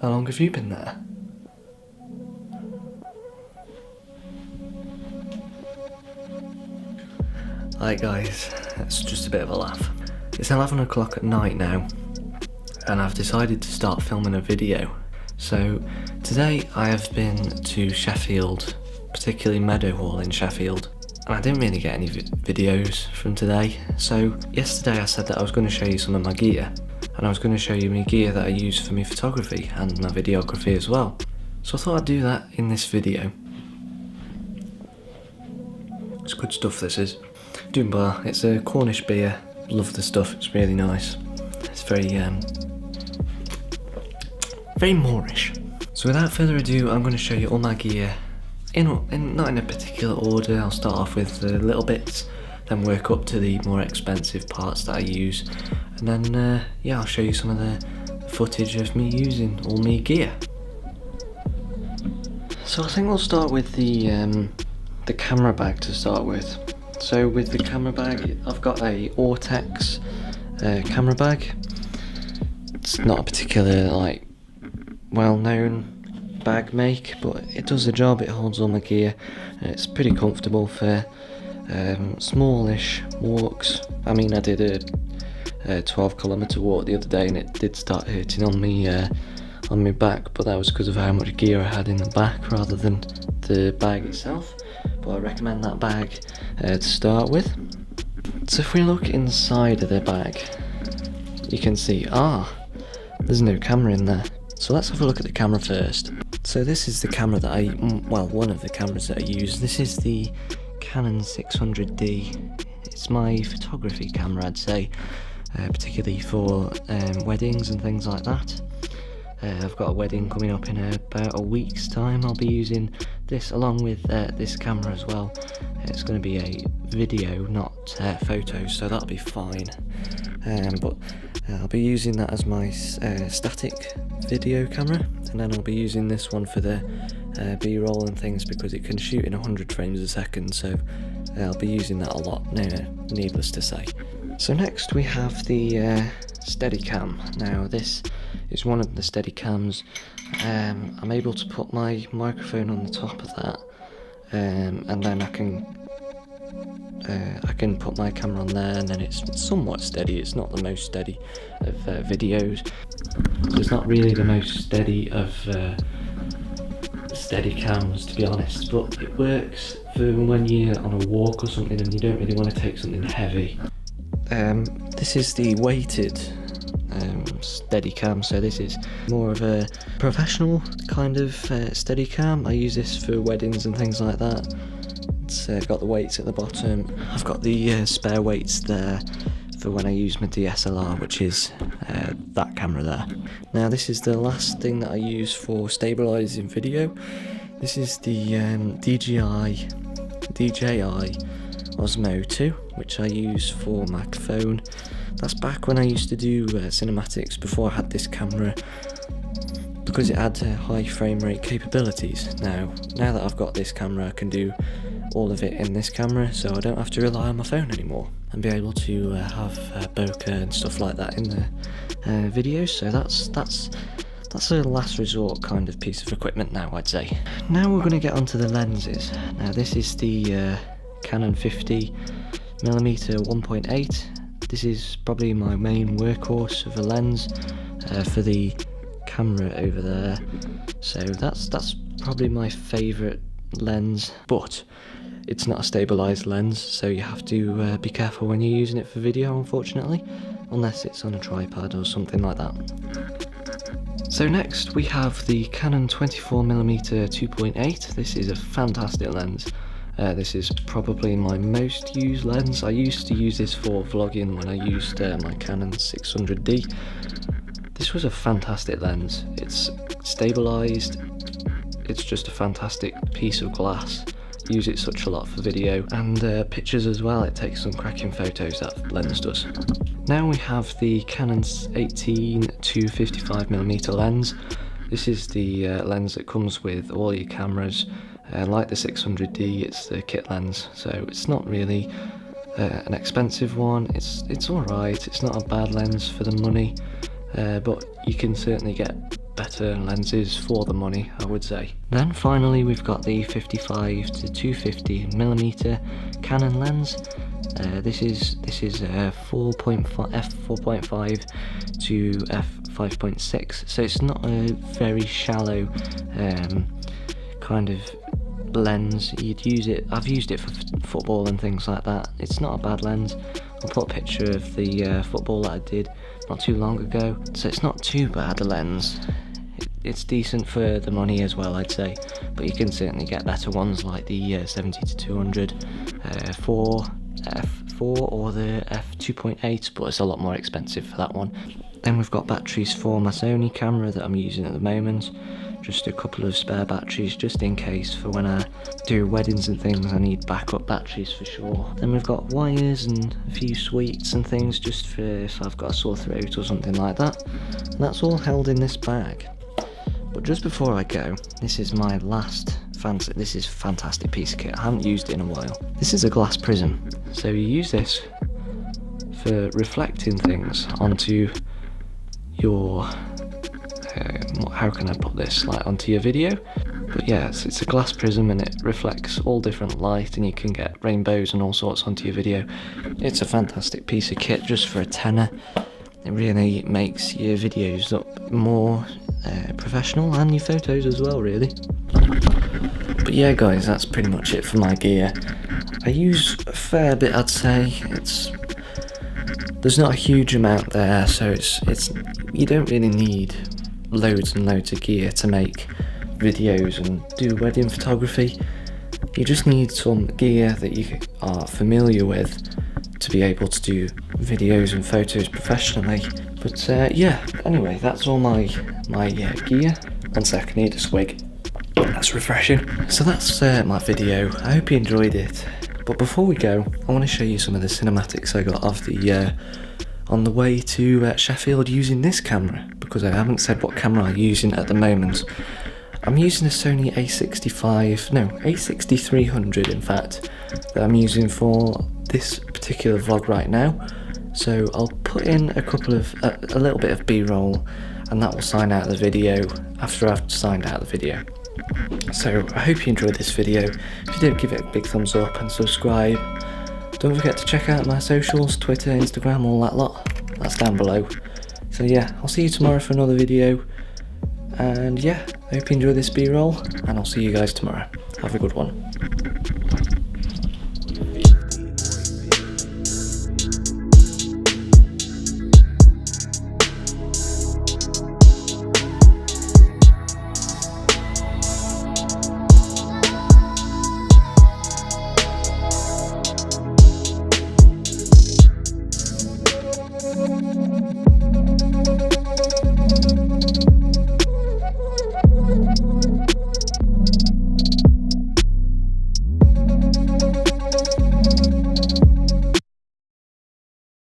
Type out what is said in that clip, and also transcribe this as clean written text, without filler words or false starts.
How long have you been there? Hi guys, it's just a bit of a laugh. It's 11 o'clock at night now, and I've decided to start filming a video. So today I have been to Sheffield, particularly Meadowhall in Sheffield, and I didn't really get any videos from today. So yesterday I said that I was going to show you some of my gear, and I was going to show you my gear that I use for my photography and my videography as well. So I thought I'd do that in this video. It's good stuff, this is. Doom Bar, it's a Cornish beer. Love the stuff, it's really nice. It's very Moorish. So without further ado, I'm going to show you all my gear, not in a particular order. I'll start off with the little bits, then work up to the more expensive parts that I use, and then yeah, I'll show you some of the footage of me using all my gear. So I think we'll start with the camera bag to start with. So with the camera bag, I've got a Ortex camera bag. It's not a particular well-known bag make, but it does the job. It holds all my gear, and it's pretty comfortable for smallish walks. I mean, I did a 12-kilometre walk the other day, and it did start hurting on my back, but that was because of how much gear I had in the back rather than the bag itself. But I recommend that bag to start with. So if we look inside of the bag, you can see, there's no camera in there. So let's have a look at the camera first. So this is the camera that one of the cameras that I use. This is the Canon 600D. It's my photography camera, I'd say, particularly for weddings and things like that. I've got a wedding coming up in about a week's time. I'll be using this along with this camera as well. It's going to be a video, not photos, so that'll be fine. But I'll be using that as my static video camera, and then I'll be using this one for the B-roll and things because it can shoot in 100 frames a second, so I'll be using that a lot, needless to say. So next we have the Steadicam. Now this is one of the Steadicams. I'm able to put my microphone on the top of that, and then I can put my camera on there, and then it's somewhat steady. It's not the most steady of videos. It's not really the most steady of Steadicams, to be honest, but it works for when you're on a walk or something and you don't really want to take something heavy. This is the weighted Steadicam, so this is more of a professional kind of Steadicam. I use this for weddings and things like that. It's got the weights at the bottom. I've got the spare weights there for when I use my DSLR, which is that camera there. Now this is the last thing that I use for stabilising video. This is the DJI Osmo 2, which I use for my phone. That's back when I used to do cinematics before I had this camera, because it had high frame rate capabilities. Now that I've got this camera, I can do all of it in this camera, so I don't have to rely on my phone anymore and be able to have bokeh and stuff like that in the videos. So that's a last resort kind of piece of equipment now, I'd say. Now we're going to get onto the lenses. Now this is the Canon 50mm 1.8. This is probably my main workhorse of a lens for the camera over there. So that's probably my favourite lens, but it's not a stabilised lens, so you have to be careful when you're using it for video, unfortunately, unless it's on a tripod or something like that. So next we have the Canon 24mm 2.8. This is a fantastic lens. This is probably my most used lens. I used to use this for vlogging when I used my Canon 600D. This was a fantastic lens. It's stabilised. It's just a fantastic piece of glass. Use it such a lot for video and pictures as well. It takes some cracking photos, that lens does. Now we have the Canon 18 to 55mm lens. This is the lens that comes with all your cameras. Like the 600D, it's the kit lens, so it's not really an expensive one. It's alright, it's not a bad lens for the money, but you can certainly get better lenses for the money, I would say. Then finally we've got the 55 to 250mm Canon lens. This is 4.5 f4.5 to f5.6, so it's not a very shallow kind of lens. You'd use it. I've used it for football and things like that. It's not a bad lens. I'll put a picture of the football that I did not too long ago, so it's not too bad a lens. It's decent for the money as well, I'd say, but you can certainly get better ones like the 70 to 200 for f4 or the f2.8, but it's a lot more expensive for that one. Then we've got batteries for my Sony camera that I'm using at the moment. Just a couple of spare batteries just in case for when I do weddings and things. I need backup batteries for sure. Then we've got wires and a few sweets and things just for if I've got a sore throat or something like that. And that's all held in this bag. But just before I go, this is my last fancy. This is a fantastic piece of kit. I haven't used it in a while. This is a glass prism. So you use this for reflecting things onto your how can I put this, like onto your video. But yeah, it's a glass prism and it reflects all different light, and you can get rainbows and all sorts onto your video. It's a fantastic piece of kit just for a tenner. It really makes your videos look more professional, and your photos as well, really. But yeah guys, that's pretty much it for my gear. I use a fair bit, I'd say. There's not a huge amount there, so it's you don't really need loads and loads of gear to make videos and do wedding photography. You just need some gear that you are familiar with to be able to do videos and photos professionally. But yeah, anyway, that's all my gear. 1 second, I need a swig. That's refreshing. So that's my video. I hope you enjoyed it. But before we go, I want to show you some of the cinematics I got of the on the way to Sheffield using this camera, because I haven't said what camera I'm using at the moment. I'm using a Sony a6300 in fact, that I'm using for this particular vlog right now. So I'll put in a little bit of B-roll, and that will sign out the video after I've signed out the video. So I hope you enjoyed this video. If you did, give it a big thumbs up and subscribe. Don't forget to check out my socials, Twitter, Instagram, all that lot. That's down below. So yeah, I'll see you tomorrow for another video. And yeah, I hope you enjoy this B-roll, and I'll see you guys tomorrow. Have a good one.